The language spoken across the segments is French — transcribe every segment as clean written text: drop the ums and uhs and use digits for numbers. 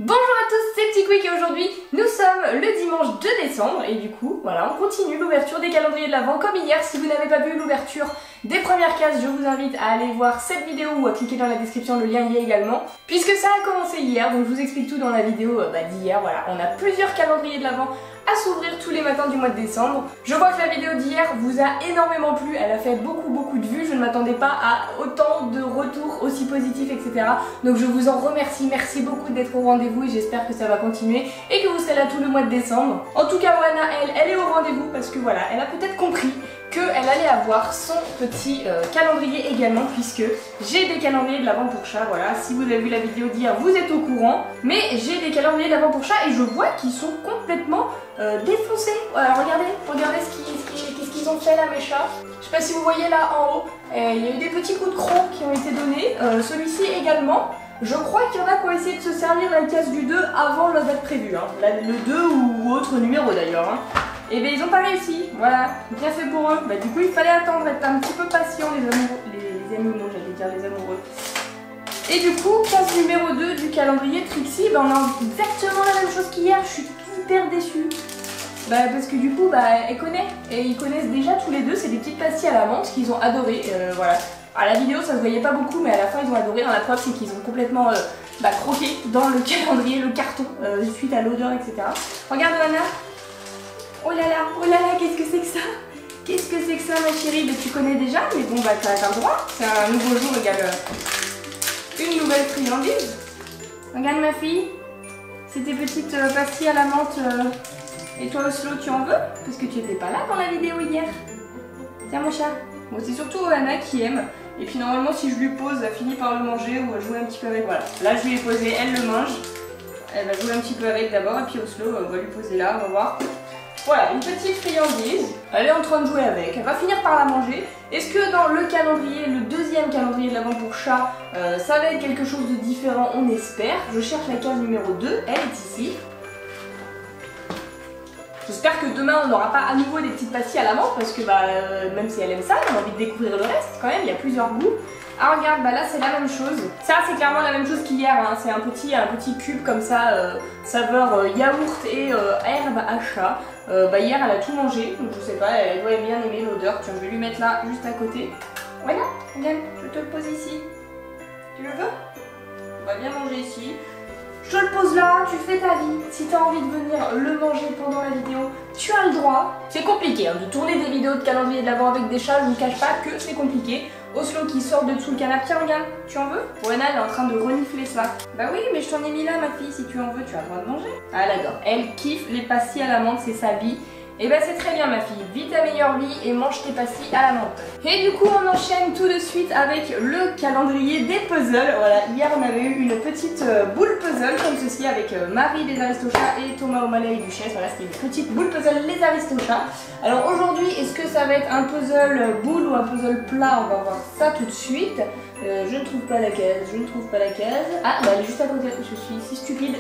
Bonjour à tous, c'est Petit Quick et aujourd'hui nous sommes le dimanche 2 décembre et du coup voilà on continue l'ouverture des calendriers de l'Avent comme hier. Si vous n'avez pas vu l'ouverture des premières cases, je vous invite à aller voir cette vidéo ou à cliquer dans la description, le lien y est également. Puisque ça a commencé hier, donc je vous explique tout dans la vidéo d'hier. Voilà, on a plusieurs calendriers de l'Avent à s'ouvrir tous les matins du mois de décembre. Je vois que la vidéo d'hier vous a énormément plu, elle a fait beaucoup de vues, je ne m'attendais pas à autant de retours aussi positifs, etc. Donc je vous en remercie, merci beaucoup d'être au rendez-vous et j'espère que ça va continuer et que vous serez là tout le mois de décembre. En tout cas Oana, elle est au rendez-vous parce que voilà, elle a peut-être compris qu'elle allait avoir son petit calendrier également, puisque j'ai des calendriers de l'Avent pour chat. Voilà, si vous avez vu la vidéo d'hier, vous êtes au courant. Mais j'ai des calendriers de l'Avent pour chat et je vois qu'ils sont complètement défoncés. Voilà, regardez qu'est-ce qu'ils ont fait là mes chats. Je sais pas si vous voyez là en haut, il y a eu des petits coups de croc qui ont été donnés. Celui-ci également. Je crois qu'il y en a qui ont essayé de se servir la case du 2 avant la date prévue. Hein. Le 2 ou autre numéro d'ailleurs. Hein. Et bien ils ont pas réussi, voilà, bien fait pour eux. Bah, du coup il fallait attendre, être un petit peu patient les animaux, j'allais dire les amoureux. Et du coup, case numéro 2 du calendrier Trixie, bah, on a exactement la même chose qu'hier, je suis hyper déçue. Bah, parce que du coup, elle connaît, et ils connaissent déjà tous les deux, c'est des petites pastilles à la menthe qu'ils ont adoré, voilà. À la vidéo ça se voyait pas beaucoup, mais à la fin ils ont adoré, la preuve c'est qu'ils ont complètement croqué dans le calendrier, le carton, suite à l'odeur, etc. Regarde Anna. Oh là là, qu'est-ce que c'est que ça? Qu'est-ce que c'est que ça ma chérie? Mais tu connais déjà, mais bon t'as le droit, c'est un nouveau jour, regarde, une nouvelle friandise. Regarde ma fille, c'est tes petites pastilles à la menthe, et toi Oslo tu en veux? Parce que tu étais pas là dans la vidéo hier. Tiens mon chat. Bon c'est surtout Anna qui aime, et puis normalement si je lui pose, elle finit par le manger ou jouer un petit peu avec, voilà. Là je lui ai posé, elle le mange, elle va jouer un petit peu avec d'abord, et puis Oslo on va lui poser là, on va voir. Voilà, une petite friandise, elle est en train de jouer avec, elle va finir par la manger. Est-ce que dans le calendrier, le deuxième calendrier de l'Avent pour chat, ça va être quelque chose de différent? On espère. Je cherche la case numéro 2, elle est ici. J'espère que demain on n'aura pas à nouveau des petites pastilles à la menthe parce que même si elle aime ça, elle a envie de découvrir le reste quand même, il y a plusieurs goûts. Ah regarde, là c'est la même chose. Ça c'est clairement la même chose qu'hier, hein. C'est un petit cube comme ça, saveur yaourt et herbe à chat. Hier elle a tout mangé, donc je sais pas, elle doit bien aimer l'odeur. Tiens, je vais lui mettre là juste à côté. Voilà, regarde, je te le pose ici. Tu le veux? On va bien manger ici. Je te le pose là, tu fais ta vie. Si tu as envie de venir le manger pendant la vidéo, tu as le droit. C'est compliqué hein, de tourner des vidéos de calendrier de l'Avent avec des chats, je ne vous cache pas que c'est compliqué. Oslo qui sort de dessous le canapé, tiens regarde, tu en veux? Oana elle est en train de renifler ça. Bah oui, mais je t'en ai mis là ma fille, si tu en veux, tu as le droit de manger. Ah elle adore, elle kiffe les pastilles à la menthe, c'est sa vie. Et bah c'est très bien ma fille, vis ta meilleure vie et mange tes pastilles à la menthe. Et du coup on enchaîne tout de suite avec le calendrier des puzzles. Voilà, hier on avait eu une petite boule puzzle comme ceci avec Marie des Aristochats et Thomas O'Malley et Duchesse. Voilà, c'était une petite boule puzzle les Aristochats. Alors aujourd'hui, est-ce que ça va être un puzzle boule ou un puzzle plat? On va voir ça tout de suite. Je ne trouve pas la case, Ah bah elle est juste à côté, je suis si stupide.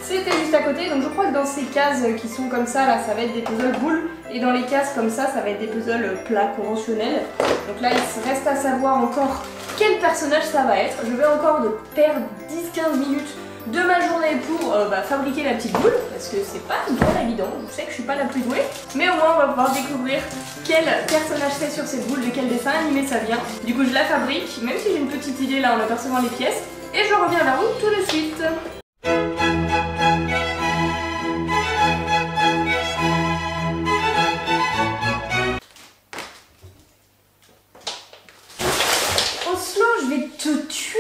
C'était juste à côté, donc je crois que dans ces cases qui sont comme ça, là, ça va être des puzzles boules, et dans les cases comme ça va être des puzzles plats conventionnels. Donc là, il reste à savoir encore quel personnage ça va être. Je vais encore perdre 10-15 minutes de ma journée pour fabriquer la petite boule, parce que c'est pas bien évident, je sais que je suis pas la plus douée, mais au moins on va pouvoir découvrir quel personnage c'est sur cette boule, de quel dessin animé ça vient. Du coup je la fabrique, même si j'ai une petite idée là en apercevant les pièces, et je reviens vers vous tout de suite. Oslo, je vais te tuer!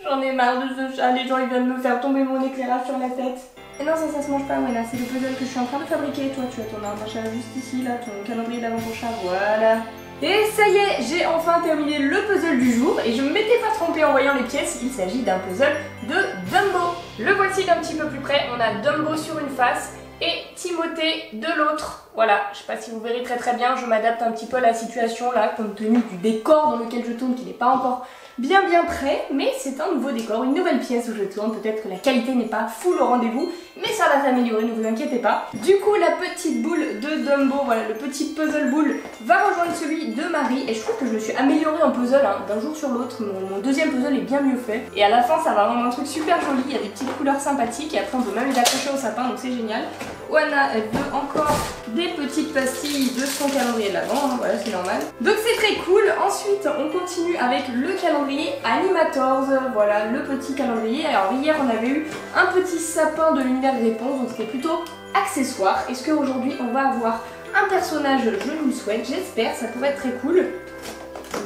J'en ai marre de ce chat, les gens ils viennent me faire tomber mon éclairage sur la tête. Et non, ça se mange pas, voilà, c'est le puzzle que je suis en train de fabriquer. Toi, tu as ton arbre à chat juste ici, là, ton calendrier d'Avent pour chat, voilà. Et ça y est, j'ai enfin terminé le puzzle du jour et je ne m'étais pas trompée en voyant les pièces, il s'agit d'un puzzle de Dumbo. Le voici d'un petit peu plus près, on a Dumbo sur une face et Timothée de l'autre. Voilà, je sais pas si vous verrez très bien, je m'adapte un petit peu à la situation là, compte tenu du décor dans lequel je tourne qui n'est pas encore bien prêt, mais c'est un nouveau décor, une nouvelle pièce où je tourne. Peut-être que la qualité n'est pas full au rendez-vous, mais ça va s'améliorer, ne vous inquiétez pas. Du coup, la petite boule de Dumbo, voilà, le petit puzzle boule va rejoindre celui de Marie, et je trouve que je me suis améliorée en puzzle hein, d'un jour sur l'autre. Mon deuxième puzzle est bien mieux fait, et à la fin ça va rendre un truc super joli, il y a des petites couleurs sympathiques, et après on peut même les accrocher au sapin, donc c'est génial. Oana, elle veut encore des petites pastilles de son calendrier de l'Avent, hein, voilà, c'est normal. Donc c'est très cool. Ensuite, on continue avec le calendrier Animators, voilà, le petit calendrier. Alors hier, on avait eu un petit sapin de l'univers des réponses, donc c'était plutôt accessoire. Est-ce qu'aujourd'hui, on va avoir un personnage? Je nous le souhaite, j'espère, ça pourrait être très cool.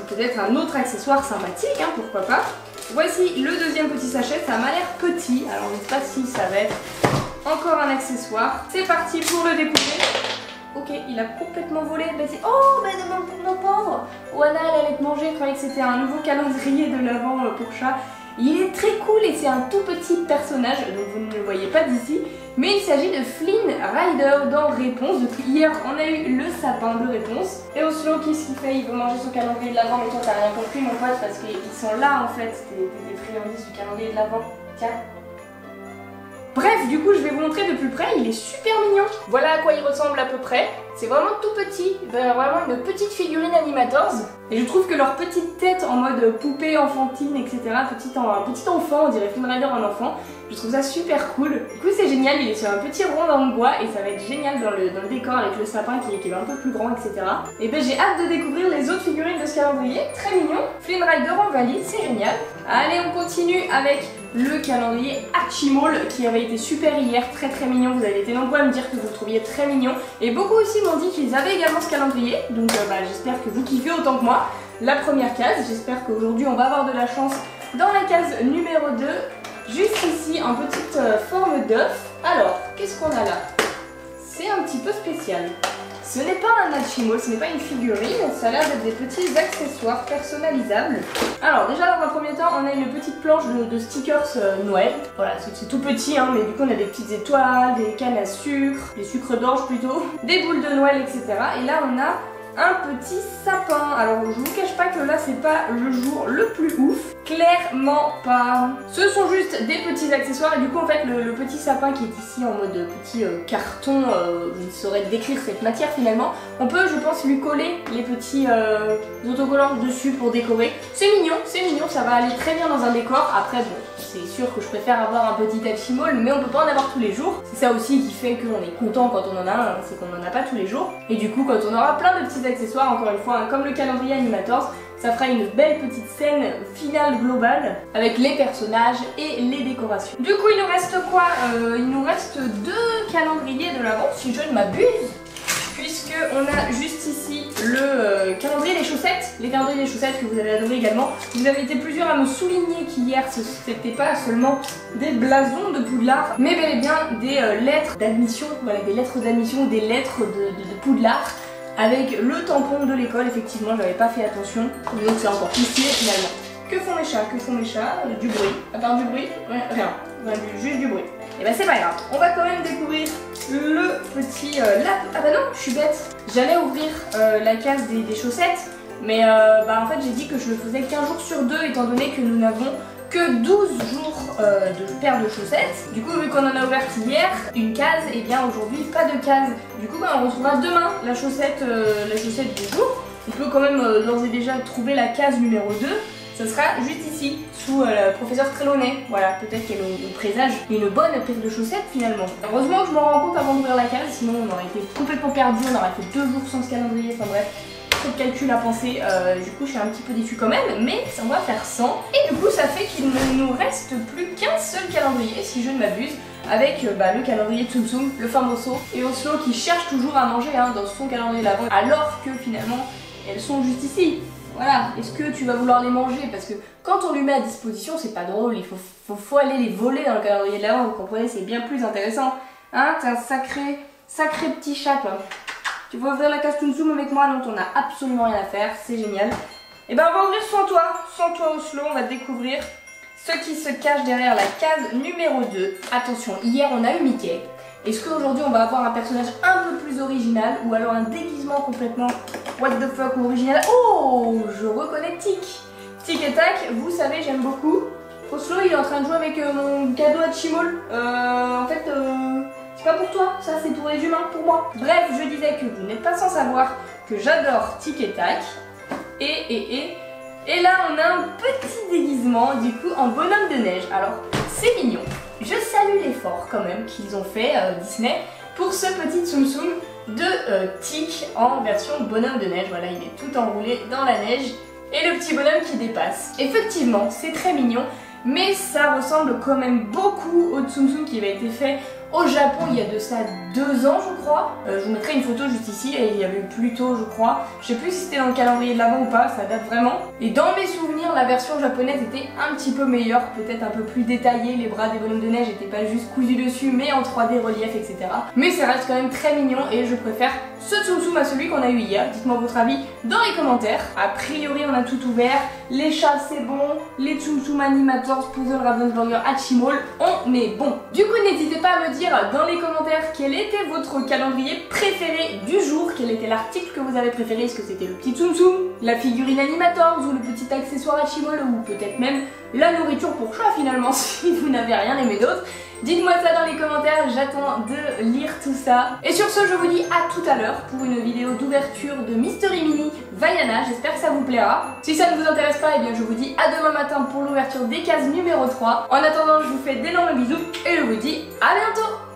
Peut-être un autre accessoire sympathique, hein, pourquoi pas. Voici le deuxième petit sachet, ça m'a l'air petit, alors je ne sais pas si ça va être encore un accessoire. C'est parti pour le découvrir. Ok, il a complètement volé. Oh, mais mon pauvre Oana, elle allait te manger, je croyais que c'était un nouveau calendrier de l'Avent pour chat. Il est très cool et c'est un tout petit personnage, donc vous ne le voyez pas d'ici. Mais il s'agit de Flynn Rider dans Réponse. Donc hier, on a eu le sapin de Réponse. Et Oslo, qu'est-ce qu'il fait? Il veut manger son calendrier de l'Avent, mais toi t'as rien compris mon pote, parce qu'ils sont là en fait, des friandises du calendrier de l'Avent. Tiens. Bref, du coup, je vais vous montrer de plus près, il est super mignon. Voilà à quoi il ressemble à peu près. C'est vraiment tout petit, vraiment une petite figurine Animators. Et je trouve que leur petite tête en mode poupée enfantine, etc., un petit enfant, on dirait Flynn Rider en enfant, je trouve ça super cool. Du coup, c'est génial, il est sur un petit rond en bois et ça va être génial dans le décor avec le sapin qui est un peu plus grand, etc. Et ben j'ai hâte de découvrir les autres figurines de ce calendrier, très mignon. Flynn Rider en valise, c'est génial. Allez, on continue avec le calendrier Archimall qui avait été super hier, très mignon. Vous avez été nombreux à me dire que vous le trouviez très mignon. Et beaucoup aussi m'ont dit qu'ils avaient également ce calendrier. Donc j'espère que vous kiffez autant que moi. La première case, j'espère qu'aujourd'hui on va avoir de la chance dans la case numéro 2. Juste ici, en petite forme d'œuf. Alors, qu'est-ce qu'on a là? C'est un petit peu spécial. Ce n'est pas un Archimall, ce n'est pas une figurine, ça a l'air d'être des petits accessoires personnalisables. Alors déjà dans un premier temps, on a une petite planche de stickers Noël. Voilà, c'est tout petit, hein, mais du coup on a des petites étoiles, des cannes à sucre, des sucres d'orge plutôt, des boules de Noël, etc. Et là on a un petit sapin. Alors je vous cache pas que là c'est pas le jour le plus ouf, clairement pas. Ce sont juste des petits accessoires et du coup en fait le petit sapin qui est ici en mode petit carton, je ne saurais décrire cette matière finalement. On peut je pense lui coller les petits autocollants dessus pour décorer. C'est mignon, ça va aller très bien dans un décor. Après bon, c'est sûr que je préfère avoir un petit Archimall, mais on peut pas en avoir tous les jours. C'est ça aussi qui fait qu'on est content quand on en a un, c'est qu'on en a pas tous les jours. Et du coup quand on aura plein de petits accessoires, encore une fois, hein, comme le calendrier Animators, ça fera une belle petite scène finale globale avec les personnages et les décorations. Du coup il nous reste quoi? Il nous reste 2 calendriers de l'Avent si je ne m'abuse, puisque on a juste ici le calendrier des chaussettes, les calendriers des chaussettes que vous avez adoré également. Vous avez été plusieurs à me souligner qu'hier c'était pas seulement des blasons de Poudlard, mais bel et bien des lettres d'admission, voilà, des lettres d'admission, des lettres de Poudlard, avec le tampon de l'école. Effectivement, j'avais pas fait attention, donc c'est encore plus stylé finalement. Que font mes chats? Du bruit. À part du bruit, ouais, rien. Juste du bruit. Et bah c'est pas grave. On va quand même découvrir le petit ah bah non, je suis bête. J'allais ouvrir la case des chaussettes, mais en fait j'ai dit que je le faisais qu'un jour sur 2 étant donné que nous n'avons que 12 jours de paires de chaussettes. Du coup, vu qu'on en a ouvert hier une case, et bien aujourd'hui pas de case. Du coup on retrouvera demain la chaussette du jour. On peut quand même d'ores et déjà trouver la case numéro 2. Ça sera juste ici, sous le professeur Trelawney. Voilà, peut-être qu'elle nous présage une bonne paire de chaussettes finalement. Heureusement que je m'en rends compte avant d'ouvrir la case, sinon on aurait été complètement perdu, on aurait fait 2 jours sans ce calendrier, enfin bref. Trop de calcul à penser, du coup je suis un petit peu déçue quand même, mais on va faire 100. Et du coup ça fait qu'il ne nous reste plus qu'un seul calendrier, si je ne m'abuse, avec le calendrier Tsum Tsum, le famoso, et Oslo qui cherche toujours à manger dans son calendrier d'Avent, alors que finalement elles sont juste ici. Voilà, est-ce que tu vas vouloir les manger? Parce que quand on lui met à disposition, c'est pas drôle, il faut aller les voler dans le calendrier de l'Avent, vous comprenez, c'est bien plus intéressant. Hein, t'es un sacré petit chat toi. Tu veux ouvrir la case Tsum Tsum avec moi? Non, t'en as absolument rien à faire, c'est génial. Et ben on va ouvrir sans toi Oslo, on va découvrir ce qui se cache derrière la case numéro 2. Attention, hier on a eu Mickey. Est-ce qu'aujourd'hui on va avoir un personnage un peu plus original ou alors un déguisement complètement what the fuck ou original? Oh, je reconnais Tic. Tic et tac, vous savez, j'aime beaucoup. Oslo, il est en train de jouer avec mon cadeau à Chimol. En fait, c'est pas pour toi, ça c'est pour les humains, pour moi. Bref, je disais que vous n'êtes pas sans savoir que j'adore Tic et tac. Et là, on a un petit déguisement, du coup, en bonhomme de neige. Alors, c'est mignon. Je salue l'effort quand même qu'ils ont fait, Disney, pour ce petit Tsum Tsum de Tic en version bonhomme de neige. Voilà, il est tout enroulé dans la neige et le petit bonhomme qui dépasse. Effectivement, c'est très mignon, mais ça ressemble quand même beaucoup au Tsum Tsum qui avait été fait au Japon il y a de ça 2 ans, je crois. Je vous mettrai une photo juste ici, et il y avait plus tôt, je crois. Je sais plus si c'était dans le calendrier de l'Avent ou pas, ça date vraiment. Et dans mes souvenirs, la version japonaise était un petit peu meilleure, peut-être un peu plus détaillée. Les bras des bonhommes de neige n'étaient pas juste cousus dessus, mais en 3D relief, etc. Mais ça reste quand même très mignon, et je préfère ce Tsum Tsum à celui qu'on a eu hier. Dites-moi votre avis dans les commentaires. A priori, on a tout ouvert. Les chats, c'est bon. Les Tsum Tsum Animators, Puzzle Ravensburger, Hachimol, on est bon. Du coup, n'hésitez pas à me dire dans les commentaires quel était votre calendrier préféré du jour, quel était l'article que vous avez préféré, est-ce que c'était le petit Tsum Tsum, la figurine Animators ou le petit accessoire Hachimol, ou peut-être même la nourriture pour chat finalement si vous n'avez rien aimé d'autre. Dites-moi ça dans les commentaires, j'attends de lire tout ça. Et sur ce, je vous dis à tout à l'heure pour une vidéo d'ouverture de Mystery Mini Vaiana, j'espère que ça vous plaira. Si ça ne vous intéresse pas, eh bien je vous dis à demain matin pour l'ouverture des cases numéro 3. En attendant, je vous fais d'énormes bisous et je vous dis à bientôt.